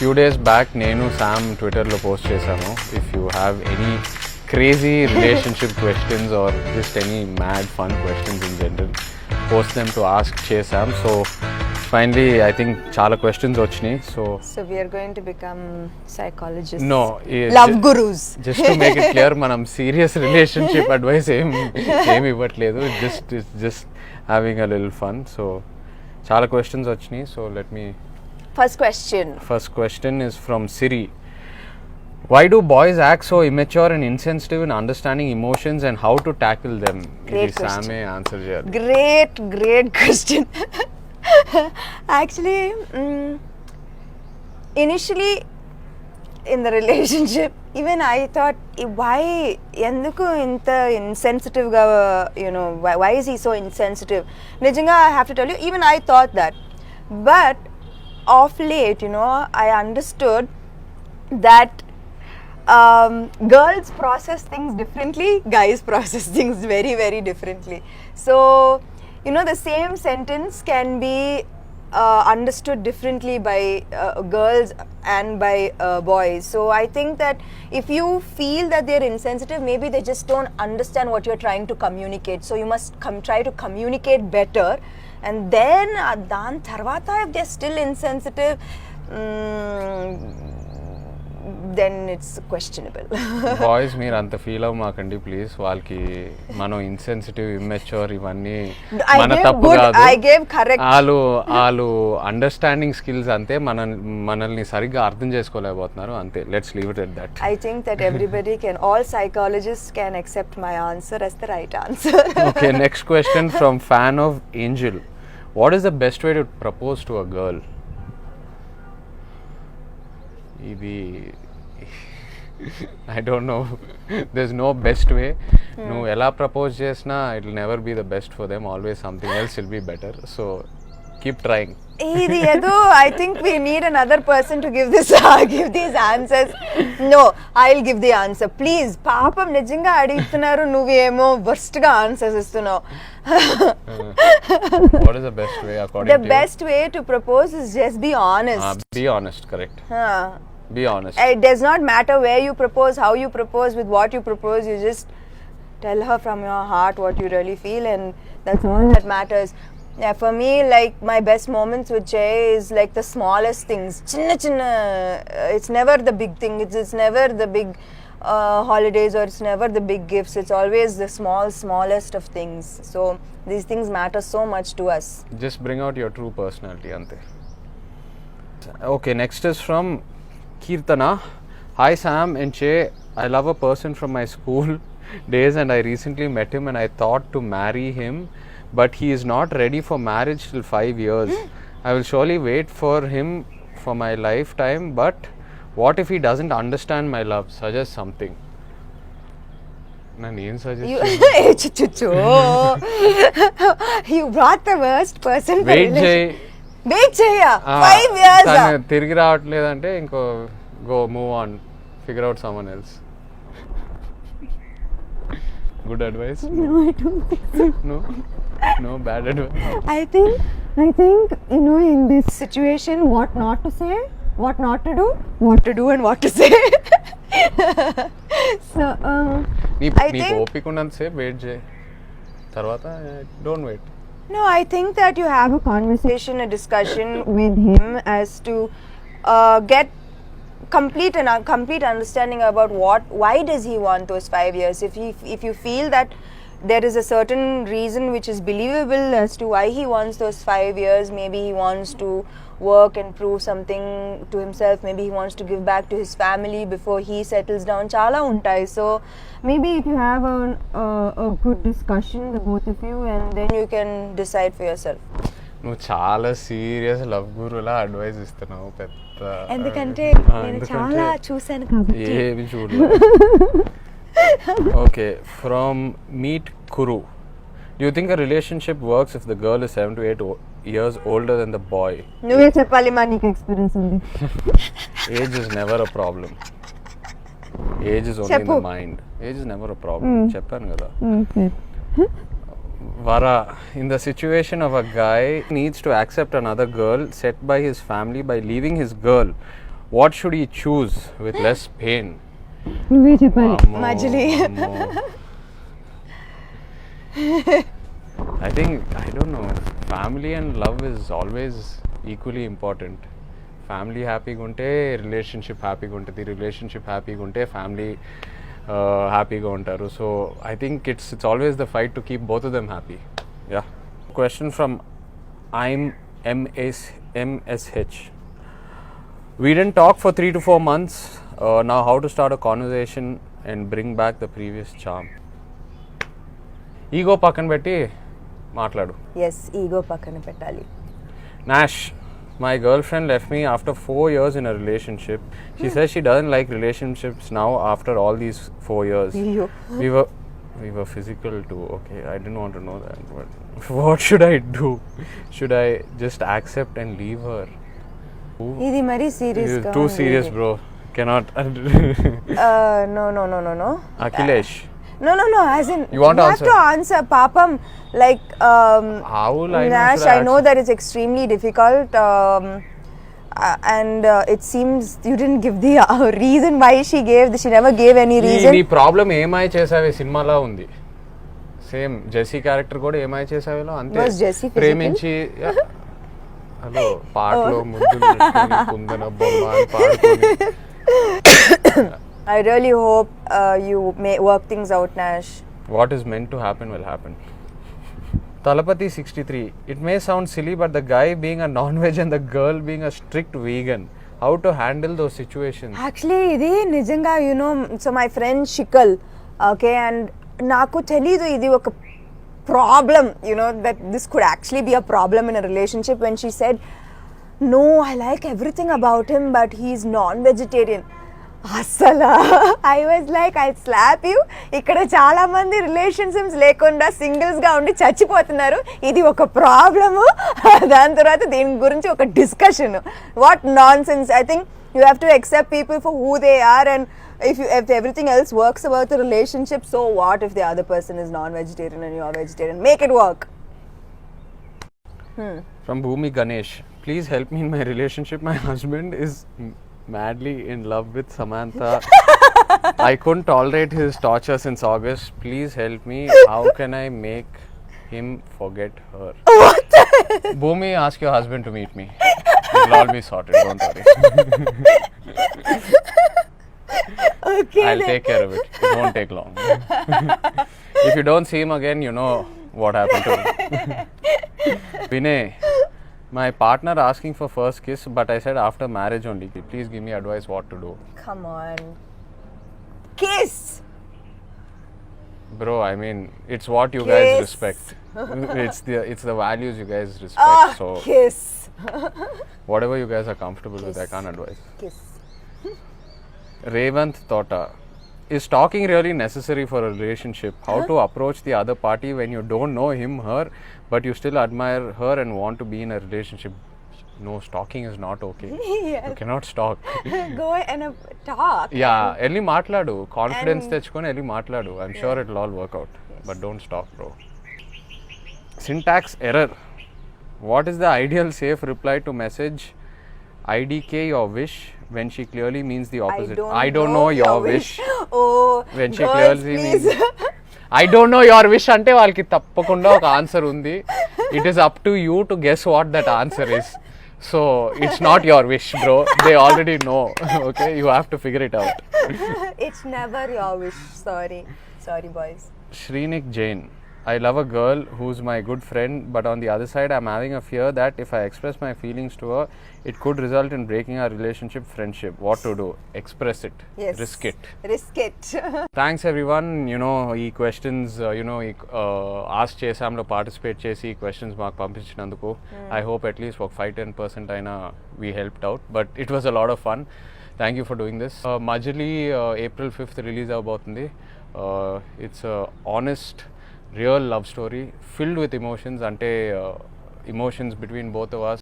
few days back నేను Sam ట్విట్టర్లో post చేశాను. If you have any crazy relationship questions or just any mad fun questions in general, post them to ask చేశాం. So finally I think చాలా questions వచ్చినాయి. So we are going to become psychologists. No, love gurus. Just to make it clear, మనం serious relationship advice ఏమి ఇవ్వట్లేదు. Just having a little fun. So చాలా questions వచ్చినాయి. So let me. First question is from Siri. Why do boys act so immature and insensitive in understanding emotions and how to tackle them? Great question. Same answer here. Great question. Actually, initially in the relationship, even I thought, why enduku inta insensitive ga, why is he so insensitive? Nijanga, I have to tell you, even I thought that. But of late, I understood that girls process things differently, guys process things very, very differently. So, the same sentence can be understood differently by girls and by boys. So I think that if you feel that they're insensitive, maybe they just don't understand what you're trying to communicate. So you must try to communicate better, and then dan tarvata if they're still insensitive, then it's questionable. Boys మీరు అంత feel అవ్వమాకండి please. వాళ్ళకి మనం insensitive immature ఇవన్నీ మన తప్పు కాదు. వాళ్ళు understanding skills అంతే, మనల్ని సరిగ్గా అర్థం చేసుకోలేకపోతున్నారు అంతే. Let's leave it at that. I think that all psychologists can accept my answer as the right answer. Okay, next question from fan of Angel. What is the best way to propose to a girl? ఇది I don't know. There's no best way. నువ్వు ఎలా propose చేసినా it will never be the best for them. Always something else will be better. So keep trying. ఇది ఏదో I think we need another person to give these answers. No, I'll give the answer. Please, పాపం నిజంగా అడుగుతున్నారు, నువ్వేమో worst గా answers ఇస్తున్నావు. What is the best way according to you? The best way to propose is just be honest. Be honest, correct. Be honest. It does not matter where you propose, how you propose, with what you propose. You just tell her from your heart what you really feel, and that's all that matters. Yeah, for me, like my best moments with Jay is like the smallest things. Chinna. It's never the big thing. It's never the big holidays, or it's never the big gifts. It's always the smallest of things. So these things matter so much to us. Just bring out your true personality, ante. Okay, next is from Kirtana. Hi Sam and Che, I love a person from my school days and I recently met him and I thought to marry him, but he is not ready for marriage till 5 years. I will surely wait for him for my lifetime, but what if he doesn't understand my love? Suggest something. నేను suggest You brought the worst person. Wait చేయి. 5 years. తిరిగి రావట్లేదంటే ఇంకో move on, figure out someone else. Good advice? No, I don't think so. No bad advice. I think in this situation, what not to say, what not to do, what to do and what to say. So నీకు ఓపిక ఉన్నంతసేపు wait చేయి, తర్వాత don't wait. No, I think that you have a conversation, a discussion with him as to get complete understanding about why does he want those 5 years. If you feel that there is a certain reason which is believable as to why he wants those 5 years, maybe he wants to work and prove something to himself, maybe he wants to give back to his family before he settles down, chala untai. So maybe if you have a good discussion, the both of you, and then you can decide for yourself. నువ్వు చాలా serious love గురులా advice ఇస్తున్నావు. పెద్ద ఎందుకంటే నేను చాలా చూసాను కాబట్టి. ఏమి చూడలేదు. Okay, from Meet Kuru. Do you think a relationship works if the girl is 7 to 8 years older than the boy? నువ్వే చెప్పాలి, మా నీకు ఎక్స్పీరియన్స్ ఉంది. Age is never a problem. Age is only in the mind. Age is never a problem. చెప్పాను కదా. Vara, in the situation of a guy needs to accept another girl set by his family by leaving his girl, what should he choose with less pain? నువ్వే చెప్పాలి Ammo, Majili ammo. I think, I don't know, family and love is always equally important. Family happy gunte relationship happy guntadi, relationship happy gunte family happy ga untaru. So I think it's always the fight to keep both of them happy. Yeah. Question from I'm MSH. We didn't talk for 3 to 4 months. Now how to start a conversation and bring back the previous charm? Ego పక్కన పెట్టి మాట్లాడు. Yes ego పక్కన పెట్టాలి. Nash, my girlfriend left me after 4 years in a relationship. She says she doesn't like relationships now after all these 4 years. అయ్యో We were physical too. Okay, I didn't want to know that. But what should I do? Should I just accept and leave her? ఇది మరీ This serious is too serious, bro. Cannot. No. Akhilesh, No. As in, You want to have to answer. Papam, like, how will I know? Nash, should I know that it's extremely difficult, and it seems you didn't give the reason why she gave. She never gave any reason. నీ problem ఏమై చేసావే సినిమాలో ఉంది. Same Jessie character కూడా ఏమై చేసావేలో అంతే. Was Jessie physical? ప్రేమించి hello పాటలో ముద్దులు పెట్టుకొని, కుందన బొమ్మ అని పాడుకొని. I really hope you may work things out, Nash. What is meant to happen will happen. Talapati 63. It may sound silly, but the guy being a non-veg and the girl being a strict vegan, how to handle those situations? Actually, ఇది నిజంగా so my friend Shikal, okay, and నాకు తెలీదు ఇది ఒక problem, that this could actually be a problem in a relationship when she said, no, I like everything about him, but he's non-vegetarian. అసలు I was like I slab you. ఇక్కడ చాలా మంది relationships లేకుండా singles గా ఉండి చచ్చిపోతున్నారు. ఇది ఒక ప్రాబ్లము. దాని తర్వాత దీని గురించి ఒక discussion. What non sense. I think you have to accept people for who they are, and if everything else works about the relationship, so what if the other person is non-vegetarian and you're vegetarian? Make it work. From Bhumi Ganesh. Please help me in my relationship. My husband is madly in love with Samantha. I couldn't tolerate his torture since August. Please help me. How can I make him forget her? What? Bhumi, ask your husband to meet me. It'll all be sorted. Don't worry. Okay, I'll take care of it. It won't take long. If you don't see him again, you know what happened to me. Vinay, my partner asking for first kiss, but I said after marriage only. Please give me advice what to do. Come on. Kiss. Bro, I mean, it's what you guys Kiss. respect. It's the values you guys respect. So Kiss. whatever you guys are comfortable with, I can't advise. Kiss. Revant Tota. Is talking really necessary for a relationship? How to approach the other party when you don't know him, her, but you still admire her and want to be in a relationship? No, stalking is not okay. Yes. You cannot stalk. Go and talk. Yeah, elli maatladu. Confidence And- techukoni elli maatladu. I'm sure it'll all work out. But don't stalk, bro. Syntax error. What is the ideal safe reply to message IDK your wish when she clearly means the opposite? I don't know your wish. Oh, When she girls, clearly please. means I don't know your wish అంటే వాళ్ళకి తప్పకుండా ఒక answer ఉంది. It is up to you to guess what that answer is. So it's not your wish, bro. They already know. Okay, you have to figure it out. It's never your wish. Sorry, boys. Shrinik Jain. I love a girl who's my good friend, but on the other side, I'm having a fear that if I express my feelings to her, it could result in breaking our relationship, friendship. What to do? Express it. Yes. Risk it. Risk it. Thanks everyone. ఈ questions, ask చేసాంలో participate చేసి ఈ questions మాకు పంపించినందుకు. I hope at least ఒక 5-10% అయినా we helped out. But it was a lot of fun. Thank you for doing this. Majali April 5th release అవబోతుంది. It's a honest, real love story filled with emotions. Ante emotions between both of us.